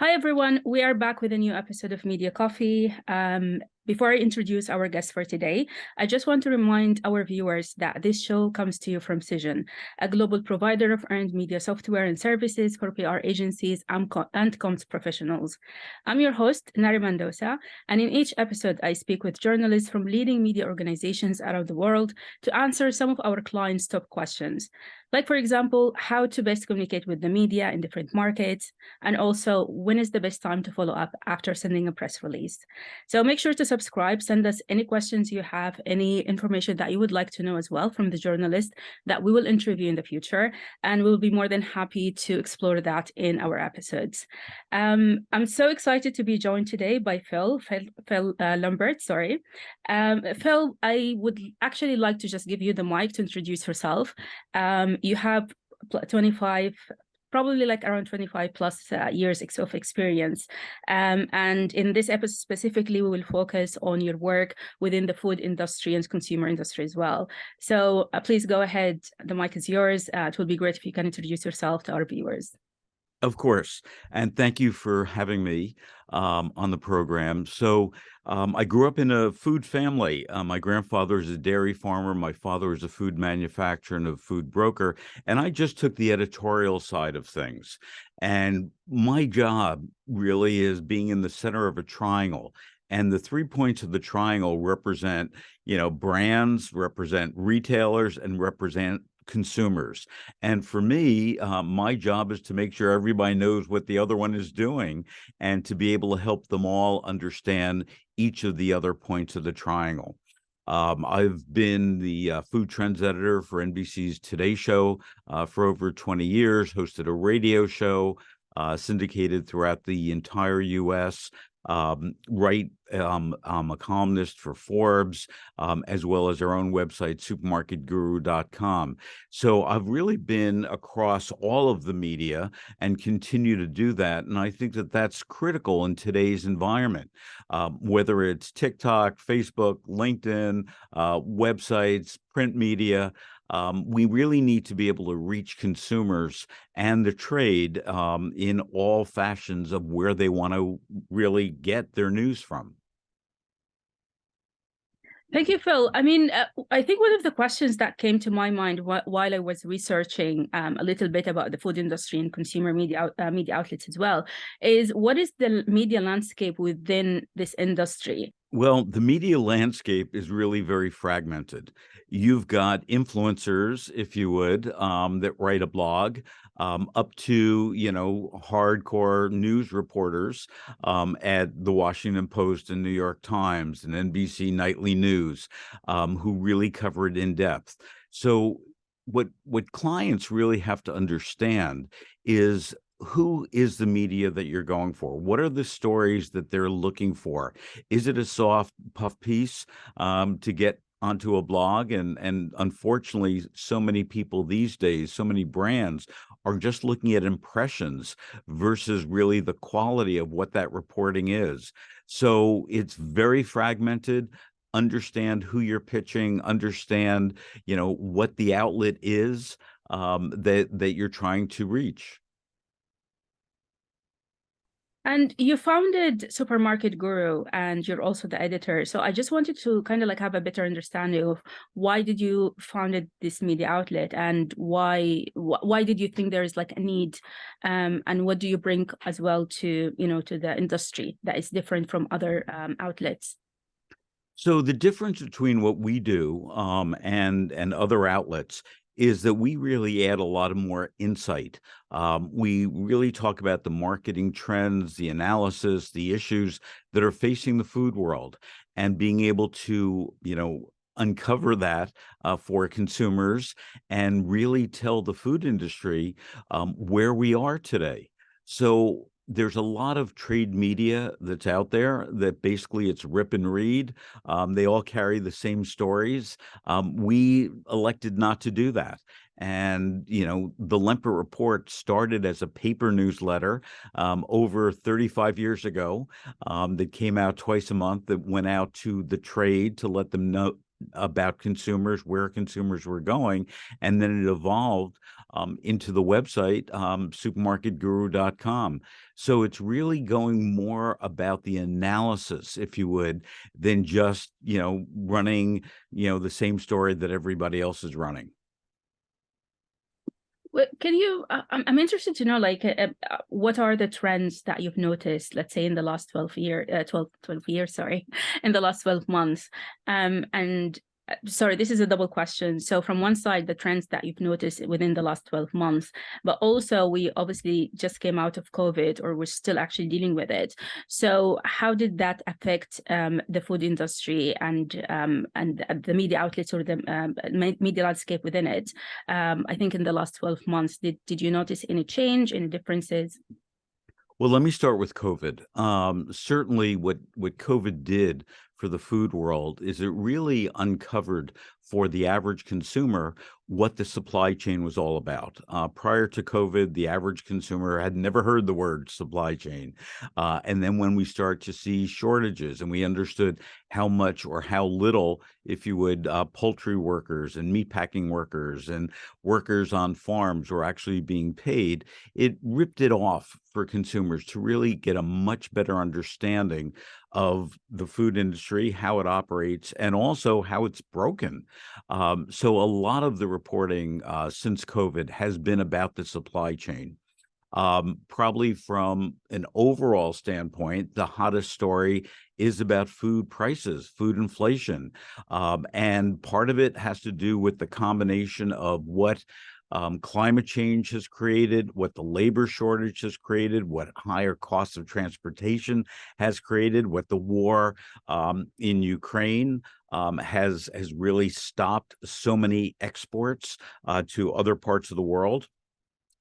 Hi, everyone. We are back with a new episode of Media Coffee. Before I introduce our guest for today, I just want to remind our viewers that this show comes to you from Cision, a global provider of earned media software and services for PR agencies and comms professionals. I'm your host, Nari Mendoza, and in each episode, I speak with journalists from leading media organizations around the world to answer some of our clients' top questions. Like, for example, how to best communicate with the media in different markets, and also when is the best time to follow up after sending a press release. So make sure to subscribe, send us any questions you have, any information that you would like to know as well from the journalist that we will interview in the future, and we'll be more than happy to explore that in our episodes. I'm so excited to be joined today by Phil Lempert, sorry. Phil, I would actually like to just give you the mic to introduce yourself. You have 25, probably like around 25 plus years of experience. And in this episode specifically, we will focus on your work within the food industry and consumer industry as well. So please go ahead. The mic is yours. It will be great if you can introduce yourself to our viewers. Of course. And thank you for having me on the program. I grew up in a food family. My grandfather is a dairy farmer. My father is a food manufacturer and a food broker. And I just took the editorial side of things. And my job really is being in the center of a triangle. And the 3 points of the triangle represent, brands, represent retailers, and represent consumers. And for me, my job is to make sure everybody knows what the other one is doing and to be able to help them all understand each of the other points of the triangle. I've been the food trends editor for NBC's Today Show for over 20 years, hosted a radio show, syndicated throughout the entire U.S., I'm a columnist for Forbes, as well as our own website, supermarketguru.com. So I've really been across all of the media and continue to do that. And I think that that's critical in today's environment, whether it's TikTok, Facebook, LinkedIn, websites, print media. We really need to be able to reach consumers and the trade in all fashions of where they want to really get their news from. Thank you, Phil. I mean, I think one of the questions that came to my mind while I was researching a little bit about the food industry and consumer media outlets as well is what is the media landscape within this industry? Well, the media landscape is really very fragmented. You've got influencers, if you would, that write a blog, up to, hardcore news reporters at the Washington Post and New York Times and NBC Nightly News, who really cover it in depth. So what clients really have to understand is who is the media that you're going for? What are the stories that they're looking for? Is it a soft puff piece to get onto a blog? And unfortunately, so many people these days, so many brands are just looking at impressions versus really the quality of what that reporting is. So it's very fragmented. Understand who you're pitching, understand, what the outlet is that you're trying to reach. And you founded Supermarket Guru, and you're also the editor. So I just wanted to kind of like have a better understanding of why did you founded this media outlet, and why did you think there is like a need, and what do you bring as well to to the industry that is different from other outlets? So the difference between what we do and other outlets is that we really add a lot of more insight. We really talk about the marketing trends, the analysis, the issues that are facing the food world, and being able to, uncover that for consumers and really tell the food industry where we are today. So there's a lot of trade media that's out there that basically it's rip and read. They all carry the same stories. We elected not to do that. And, the Lempert Report started as a paper newsletter over 35 years ago that came out twice a month, that went out to the trade to let them know about consumers, where consumers were going. And then it evolved into the website, supermarketguru.com. So it's really going more about the analysis, if you would, than just, running, the same story that everybody else is running. Can you, I'm interested to know, like, what are the trends that you've noticed, let's say in the last 12 years, sorry, in the last 12 months. And sorry, this is a double question. So from one side, the trends that you've noticed within the last 12 months, but also we obviously just came out of COVID, or we're still actually dealing with it. So how did that affect the food industry and the media outlets, or the media landscape within it? I think in the last 12 months, did you notice any change, any differences? Well, let me start with COVID. Certainly, what COVID did for the food world is it really uncovered for the average consumer what the supply chain was all about. Prior to COVID, the average consumer had never heard the word supply chain. And then when we start to see shortages and we understood how much or how little, if you would, poultry workers and meatpacking workers and workers on farms were actually being paid, it ripped it off for consumers to really get a much better understanding of the food industry, how it operates, and also how it's broken. So a lot of the reporting since COVID has been about the supply chain. Probably from an overall standpoint, the hottest story is about food prices, food inflation. And part of it has to do with the combination of what climate change has created, what the labor shortage has created, what higher costs of transportation has created, what the war in Ukraine has really stopped so many exports to other parts of the world.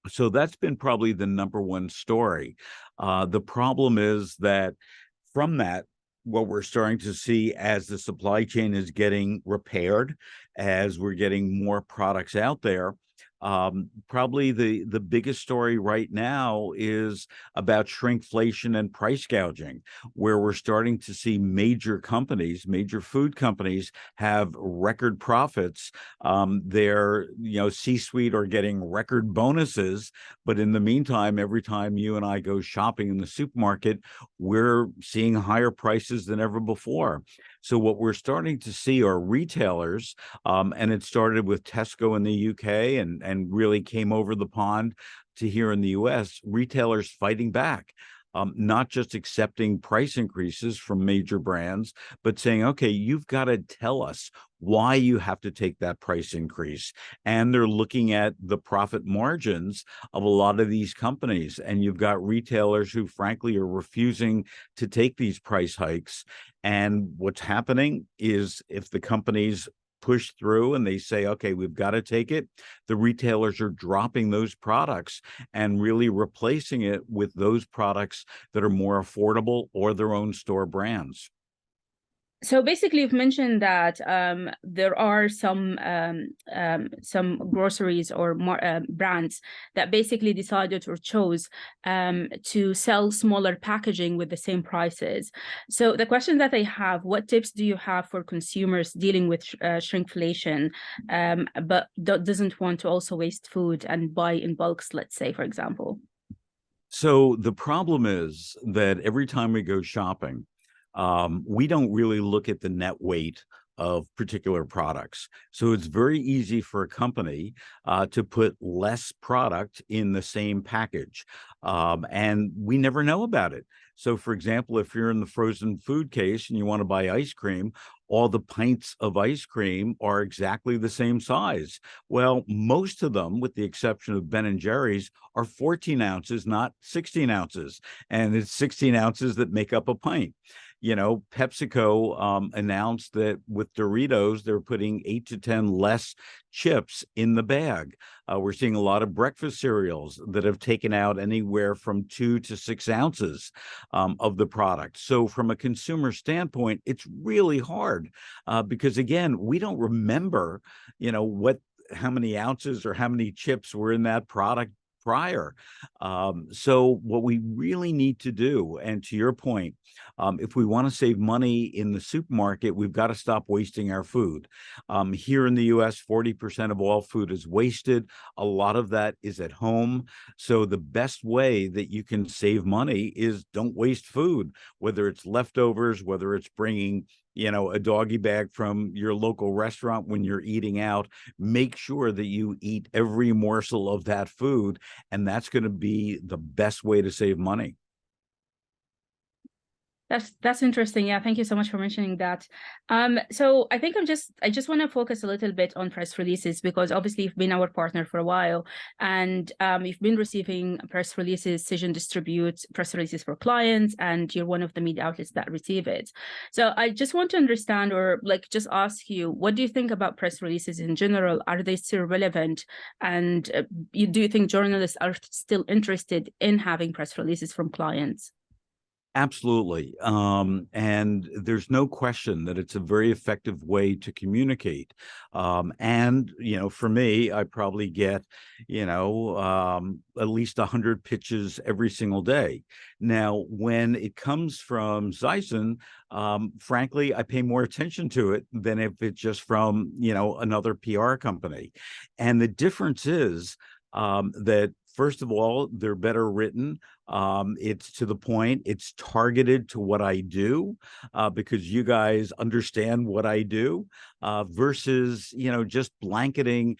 So that's been probably the number one story. The problem is that from that, what we're starting to see as the supply chain is getting repaired, as we're getting more products out there, probably the biggest story right now is about shrinkflation and price gouging, where we're starting to see major companies, major food companies, have record profits. Their C-suite are getting record bonuses, but in the meantime, every time you and I go shopping in the supermarket, we're seeing higher prices than ever before. So what we're starting to see are retailers, and it started with Tesco in the UK and really came over the pond to here in the US, retailers fighting back. Not just accepting price increases from major brands, but saying, okay, you've got to tell us why you have to take that price increase. And they're looking at the profit margins of a lot of these companies. And you've got retailers who, frankly, are refusing to take these price hikes. And what's happening is if the companies push through and they say, okay, we've got to take it, the retailers are dropping those products and really replacing it with those products that are more affordable or their own store brands. So basically, you've mentioned that there are some groceries or brands that basically decided or chose to sell smaller packaging with the same prices. So the question that I have: what tips do you have for consumers dealing with shrinkflation, but doesn't want to also waste food and buy in bulks, let's say, for example? So the problem is that every time we go shopping, we don't really look at the net weight of particular products. So it's very easy for a company to put less product in the same package. And we never know about it. So, for example, if you're in the frozen food case and you want to buy ice cream, all the pints of ice cream are exactly the same size. Well, most of them, with the exception of Ben and Jerry's, are 14 ounces, not 16 ounces. And it's 16 ounces that make up a pint. PepsiCo announced that with Doritos, they're putting 8 to 10 less chips in the bag. We're seeing a lot of breakfast cereals that have taken out anywhere from 2 to 6 ounces of the product. So from a consumer standpoint, it's really hard because, again, we don't remember, how many ounces or how many chips were in that product prior. So what we really need to do, and to your point, If we want to save money in the supermarket, we've got to stop wasting our food. Here in the US, 40% of all food is wasted. A lot of that is at home. So the best way that you can save money is don't waste food, whether it's leftovers, whether it's bringing a doggy bag from your local restaurant when you're eating out. Make sure that you eat every morsel of that food, and that's going to be the best way to save money. That's interesting. Yeah, thank you so much for mentioning that. So I think I just want to focus a little bit on press releases, because obviously you've been our partner for a while, and you've been receiving press releases. Cision distributes press releases for clients, and you're one of the media outlets that receive it. So I just want to understand, or like just ask you, what do you think about press releases in general? Are they still relevant? And do you think journalists are still interested in having press releases from clients? Absolutely. And there's no question that it's a very effective way to communicate. And, for me, I probably get, at least 100 pitches every single day. Now, when it comes from Zyson, frankly, I pay more attention to it than if it's just from, another PR company. And the difference is that, first of all, they're better written. It's to the point. It's targeted to what I do, because you guys understand what I do, versus just blanketing,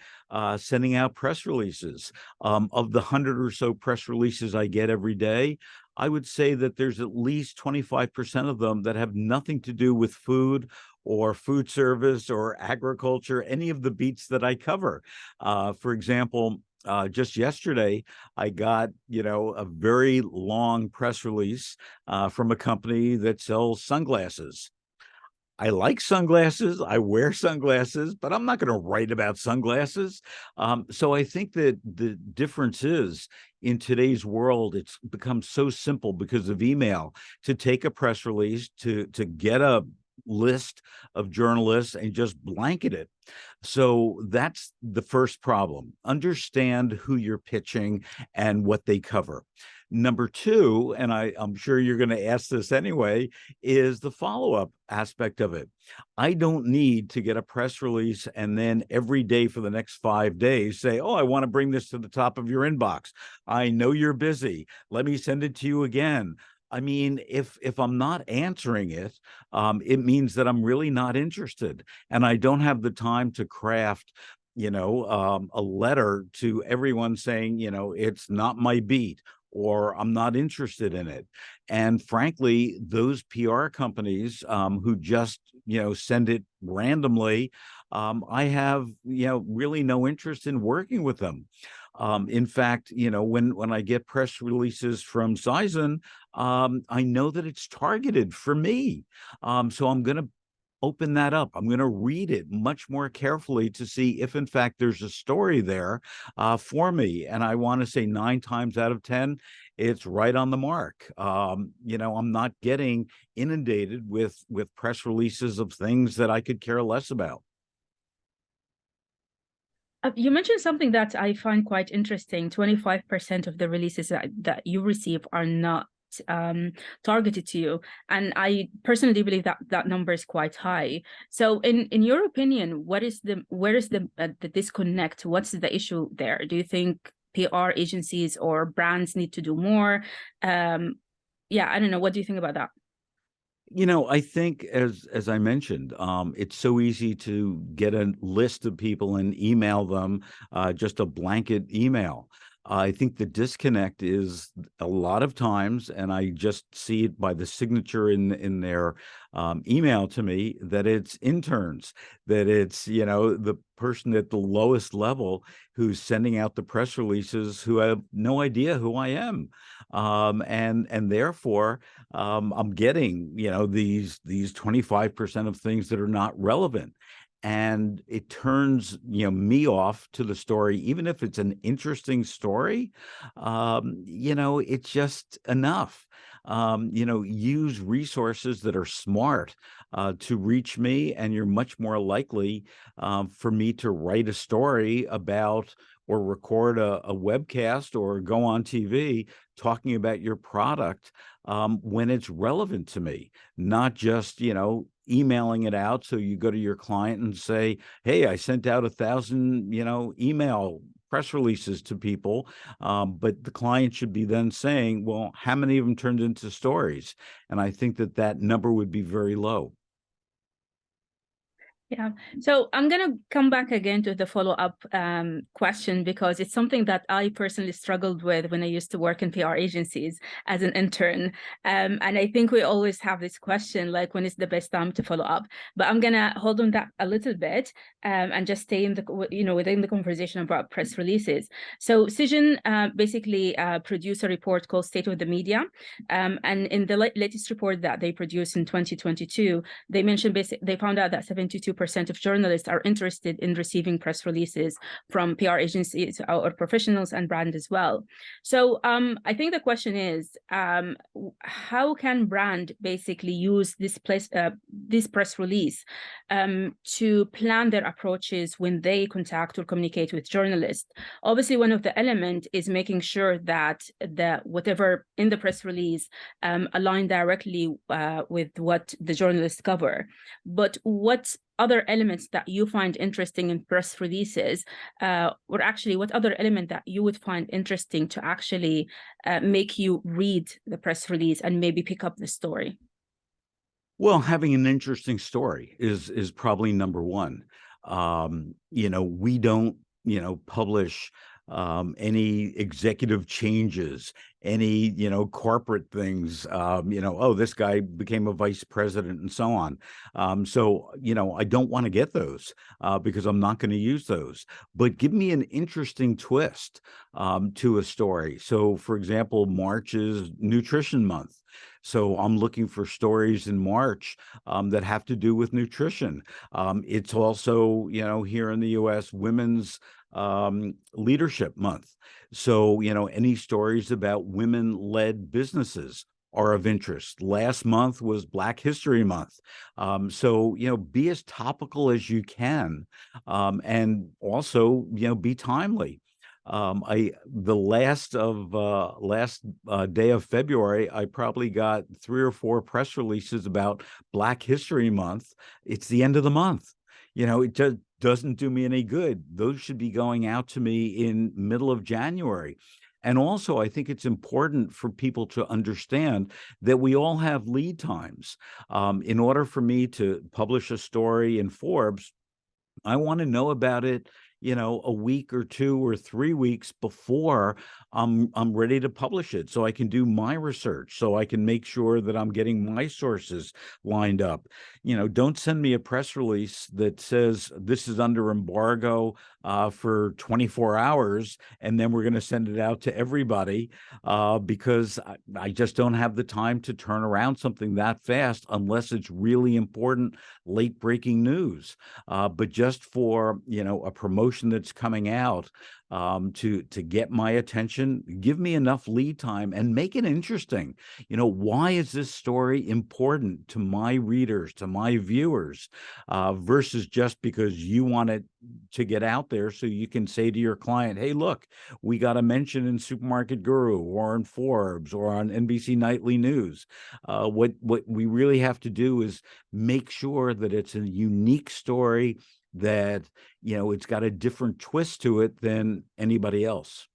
sending out press releases. Of the 100 or so press releases I get every day, I would say that there's at least 25% of them that have nothing to do with food or food service or agriculture, any of the beats that I cover. For example, just yesterday, I got, a very long press release from a company that sells sunglasses. I like sunglasses. I wear sunglasses, but I'm not going to write about sunglasses. So I think that the difference is, in today's world, it's become so simple because of email to take a press release, to get a list of journalists and just blanket it. So that's the first problem. Understand who you're pitching and what they cover. Number two, and I'm sure you're going to ask this anyway, is the follow-up aspect of it. I don't need to get a press release and then every day for the next 5 days say, oh, I want to bring this to the top of your inbox. I know you're busy. Let me send it to you again. I mean, if I'm not answering it, it means that I'm really not interested, and I don't have the time to craft, a letter to everyone saying, it's not my beat, or I'm not interested in it. And frankly, those PR companies who just, send it randomly, I have, really no interest in working with them. In fact, when I get press releases from Zyson, I know that it's targeted for me. So I'm going to open that up. I'm going to read it much more carefully to see if, in fact, there's a story there for me. And I want to say 9 times out of 10, it's right on the mark. I'm not getting inundated with press releases of things that I could care less about. You mentioned something that I find quite interesting. 25% of the releases that you receive are not targeted to you, and I personally believe that that number is quite high. So in your opinion, where is the disconnect? What's the issue there? Do you think PR agencies or brands need to do more? Yeah, I don't know. What do you think about that? I think, as I mentioned, it's so easy to get a list of people and email them just a blanket email. I think the disconnect is a lot of times, and I just see it by the signature in their email to me, that it's interns, that it's the person at the lowest level who's sending out the press releases, who have no idea who I am, and therefore I'm getting these 25% of things that are not relevant. And it turns me off to the story, even if it's an interesting story. It's just enough. Use resources that are smart to reach me, and you're much more likely for me to write a story about or record a webcast or go on TV talking about your product when it's relevant to me, not just, emailing it out. So you go to your client and say, hey, I sent out 1,000, email press releases to people. But the client should be then saying, well, how many of them turned into stories? And I think that that number would be very low. Yeah. So I'm going to come back again to the follow-up question, because it's something that I personally struggled with when I used to work in PR agencies as an intern. And I think we always have this question, like, when is the best time to follow up? But I'm going to hold on that a little bit and just stay in the, within the conversation about press releases. So Cision basically produced a report called State of the Media. And in the latest report that they produced in 2022, they mentioned they found out that 72% of journalists are interested in receiving press releases from PR agencies or professionals and brand as well. So I think the question is, how can brand basically use this press release to plan their approaches when they contact or communicate with journalists? Obviously, one of the elements is making sure that whatever in the press release align directly with what the journalists cover. But what other elements that you find interesting in press releases, or actually what other element that you would find interesting to actually make you read the press release and maybe pick up the story? Well, having an interesting story is probably number one. We don't, publish any executive changes, any, corporate things, oh, this guy became a vice president and so on. So, I don't want to get those because I'm not going to use those. But give me an interesting twist to a story. So, for example, March is Nutrition Month. So I'm looking for stories in March that have to do with nutrition. It's also, here in the U.S., Women's Leadership Month. So, any stories about women-led businesses are of interest. Last month was Black History Month. So, be as topical as you can, and also, be timely. The last day of February, I probably got 3 or 4 press releases about Black History Month. It's the end of the month. It just doesn't do me any good. Those should be going out to me in middle of January. And also, I think it's important for people to understand that we all have lead times. In order for me to publish a story in Forbes, I want to know about it, a week or 2 or 3 weeks before I'm ready to publish it, so I can do my research, so I can make sure that I'm getting my sources lined up. Don't send me a press release that says this is under embargo for 24 hours, and then we're going to send it out to everybody because I just don't have the time to turn around something that fast unless it's really important, late breaking news. But just for, a promotion that's coming out to get my attention, give me enough lead time and make it interesting. Why is this story important to my readers, to my viewers, versus just because you want it to get out there so you can say to your client, hey, look, we got a mention in Supermarket Guru or in Forbes or on NBC Nightly News. What we really have to do is make sure that it's a unique story, that it's got a different twist to it than anybody else.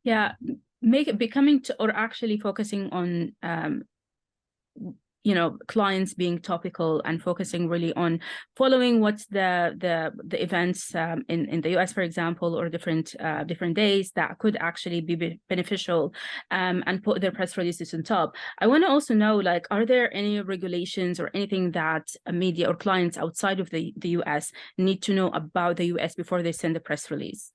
Yeah, or actually focusing on clients being topical and focusing really on following what's the events in the US, for example, or different days that could actually be beneficial, and put their press releases on top. I want to also know, like, are there any regulations or anything that media or clients outside of the US need to know about the US before they send a press release?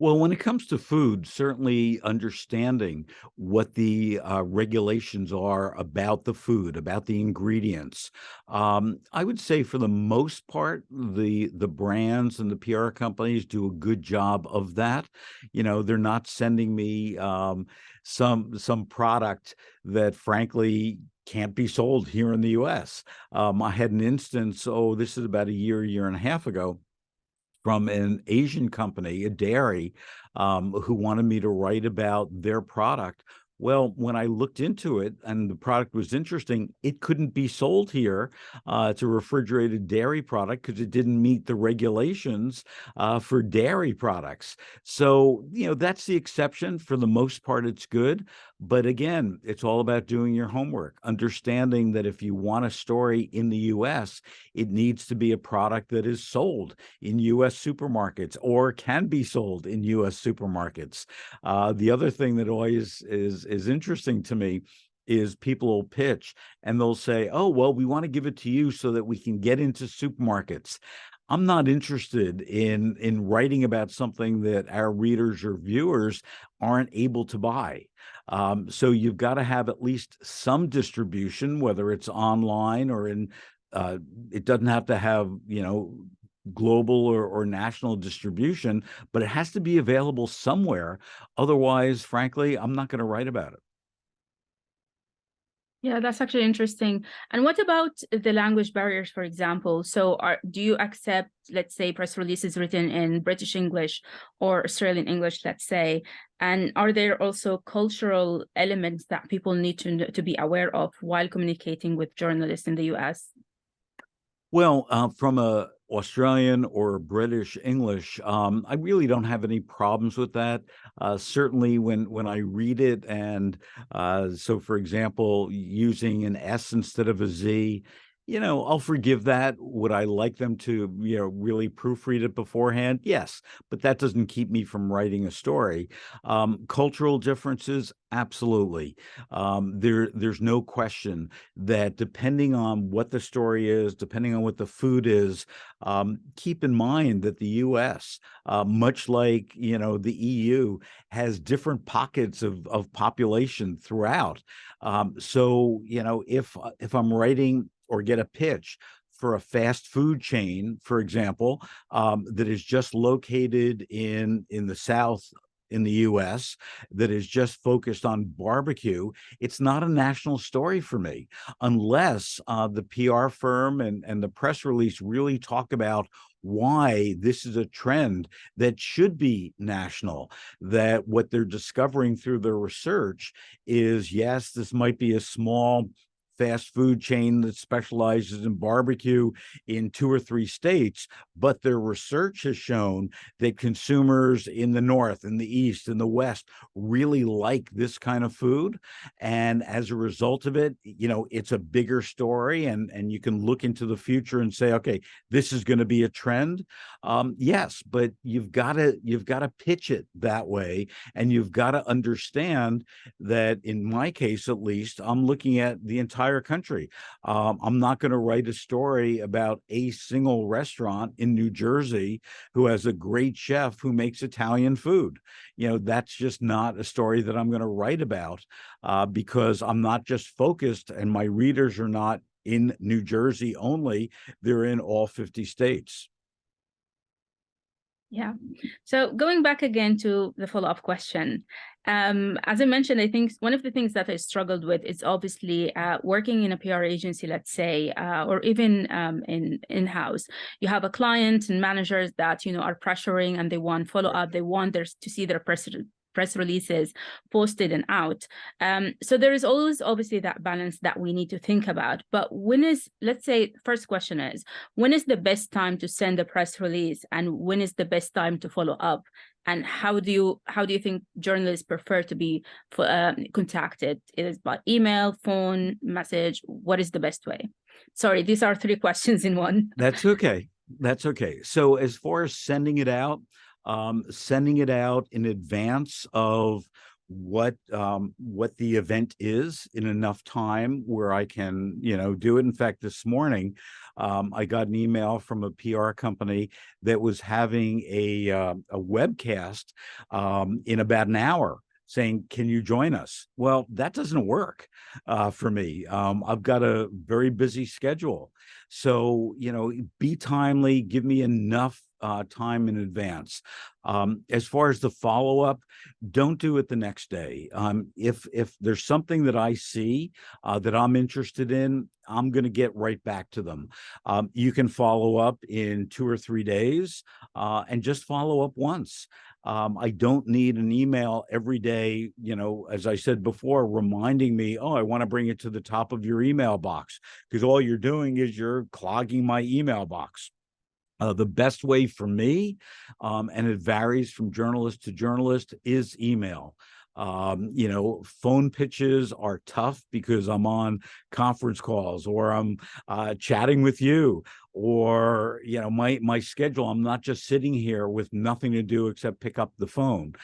Well, when it comes to food, certainly understanding what the regulations are about the food, about the ingredients. I would say for the most part, the brands and the PR companies do a good job of that. They're not sending me some product that frankly can't be sold here in the U.S. I had an instance, this is about a year and a half ago, from an Asian company, a dairy, who wanted me to write about their product. Well, when I looked into it and the product was interesting, it couldn't be sold here. It's a refrigerated dairy product because it didn't meet the regulations for dairy products. So, that's the exception. For the most part, it's good. But again, it's all about doing your homework, understanding that if you want a story in the US, it needs to be a product that is sold in US supermarkets or can be sold in US supermarkets. The other thing that always is interesting to me is people will pitch and they'll say, "Oh, well, we want to give it to you so that we can get into supermarkets." I'm not interested in writing about something that our readers or viewers aren't able to buy. So you've got to have at least some distribution, whether it's online or in. It doesn't have to have global or national distribution, but it has to be available somewhere. Otherwise, frankly, I'm not going to write about it. Yeah, that's actually interesting. And what about the language barriers, for example? So do you accept, let's say, press releases written in British English or Australian English, let's say? And are there also cultural elements that people need to be aware of while communicating with journalists in the US? Well, from a Australian or British English, I really don't have any problems with that. Certainly, when I read it, and so, for example, using an S instead of a Z, I'll forgive that. Would I like them to, really proofread it beforehand? Yes, but that doesn't keep me from writing a story. Cultural differences, absolutely. There's no question that depending on what the story is, depending on what the food is, keep in mind that the U.S., much like the EU, has different pockets of population throughout. So if I'm writing or get a pitch for a fast food chain, for example, that is just located in the South in the US, that is just focused on barbecue, it's not a national story for me unless the PR firm and the press release really talk about why this is a trend that should be national, that what they're discovering through their research is, yes, this might be a small fast food chain that specializes in barbecue in 2 or 3 states, but their research has shown that consumers in the North, in the East, in the West really like this kind of food. And as a result of it, it's a bigger story, and you can look into the future and say, okay, this is going to be a trend. Yes, but you've got to pitch it that way, and you've got to understand that in my case, at least, I'm looking at the entire country. I'm not going to write a story about a single restaurant in New Jersey who has a great chef who makes Italian food. That's just not a story that I'm going to write about because I'm not just focused, and my readers are not in New Jersey only, they're in all 50 states. Yeah. So going back again to the follow-up question, as I mentioned, I think one of the things that I struggled with is obviously working in a PR agency, let's say, or even in-house. You have a client and managers that are pressuring, and they want follow-up. They want to see their press releases posted and out. So there is always obviously that balance that we need to think about. But let's say, first question is, when is the best time to send a press release, and when is the best time to follow up? And how do you think journalists prefer to be contacted? Is it by email, phone, message? What is the best way? Sorry, these are 3 questions in one. That's okay. That's okay. So as far as sending it out in advance of what the event is, in enough time where I can do it. In fact, this morning I got an email from a PR company that was having a webcast in about an hour, saying, "Can you join us?" Well, that doesn't work for me. I've got a very busy schedule. So, be timely, give me enough time in advance. As far as the follow-up, don't do it the next day. If there's something that I see that I'm interested in, I'm going to get right back to them. You can follow up in 2 or 3 days and just follow up once. I don't need an email every day, as I said before, reminding me, oh, I want to bring it to the top of your email box, because all you're doing is you're clogging my email box. The best way for me, and it varies from journalist to journalist, is email. Phone pitches are tough because I'm on conference calls, or I'm chatting with you, or my schedule. I'm not just sitting here with nothing to do except pick up the phone.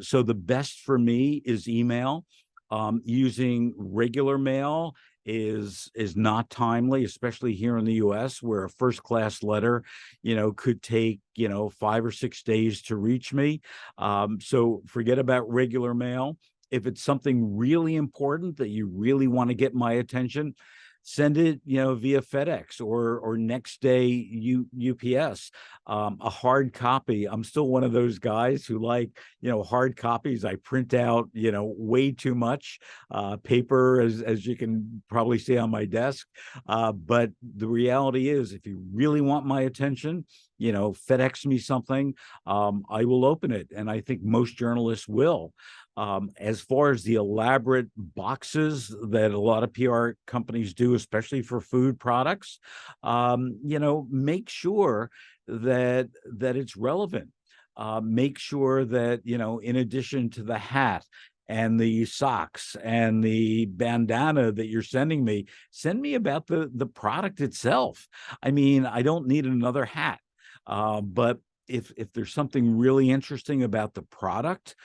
So the best for me is email. Using regular mail is not timely, especially here in the US, where a first-class letter, could take, 5 or 6 days to reach me. So forget about regular mail. If it's something really important that you really want to get my attention, send it, via FedEx or next day UPS. A hard copy. I'm still one of those guys who like, hard copies. I print out, way too much paper, as you can probably see on my desk. But the reality is, if you really want my attention, FedEx me something, I will open it. And I think most journalists will. As far as the elaborate boxes that a lot of PR companies do, especially for food products, make sure that it's relevant. Make sure that, in addition to the hat and the socks and the bandana that you're sending me, send me about the product itself. I mean, I don't need another hat, but if there's something really interesting about the product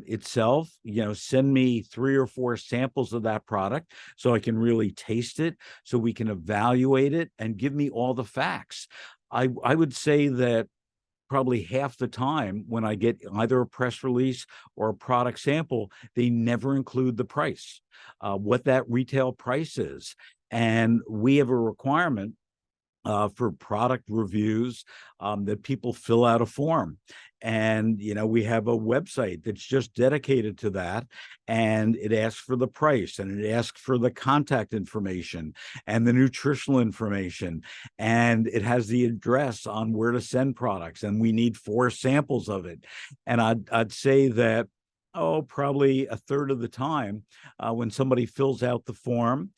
itself, send me 3 or 4 samples of that product so I can really taste it, so we can evaluate it, and give me all the facts. I would say that probably half the time when I get either a press release or a product sample, they never include the price, what that retail price is. And we have a requirement for product reviews that people fill out a form. And, we have a website that's just dedicated to that. And it asks for the price, and it asks for the contact information and the nutritional information. And it has the address on where to send products. And we need 4 samples of it. And I'd say that, probably a third of the time, when somebody fills out the form,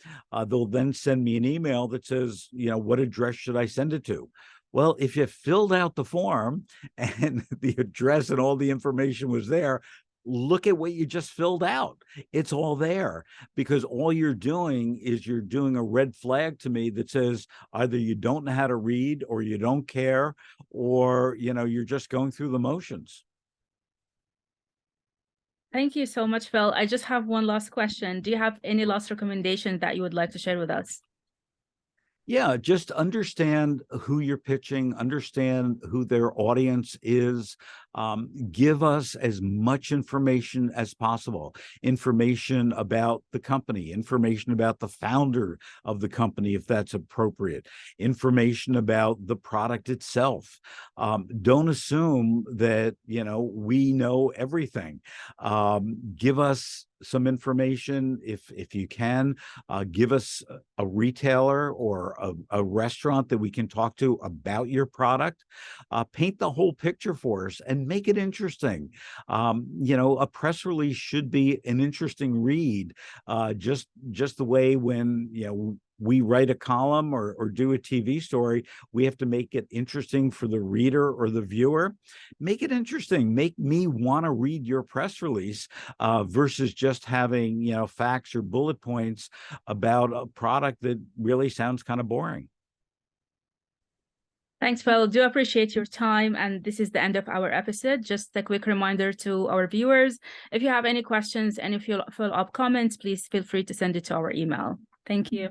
they'll then send me an email that says, what address should I send it to? Well, if you filled out the form and the address and all the information was there, look at what you just filled out. It's all there, because all you're doing is you're doing a red flag to me that says either you don't know how to read, or you don't care, or, you're just going through the motions. Thank you so much, Phil. I just have one last question. Do you have any last recommendation that you would like to share with us? Yeah, just understand who you're pitching, understand who their audience is. Give us as much information as possible, information about the company, information about the founder of the company, if that's appropriate, information about the product itself. Don't assume that, we know everything. Give us some information if you can. Give us a retailer or a restaurant that we can talk to about your product. Paint the whole picture for us and make it interesting. A press release should be an interesting read, just the way when we write a column or do a TV story, we have to make it interesting for the reader or the viewer. Make it interesting. Make me want to read your press release, versus just having, facts or bullet points about a product that really sounds kind of boring. Thanks, Phil. Do appreciate your time. And this is the end of our episode. Just a quick reminder to our viewers, if you have any questions and if you follow up comments, please feel free to send it to our email. Thank you.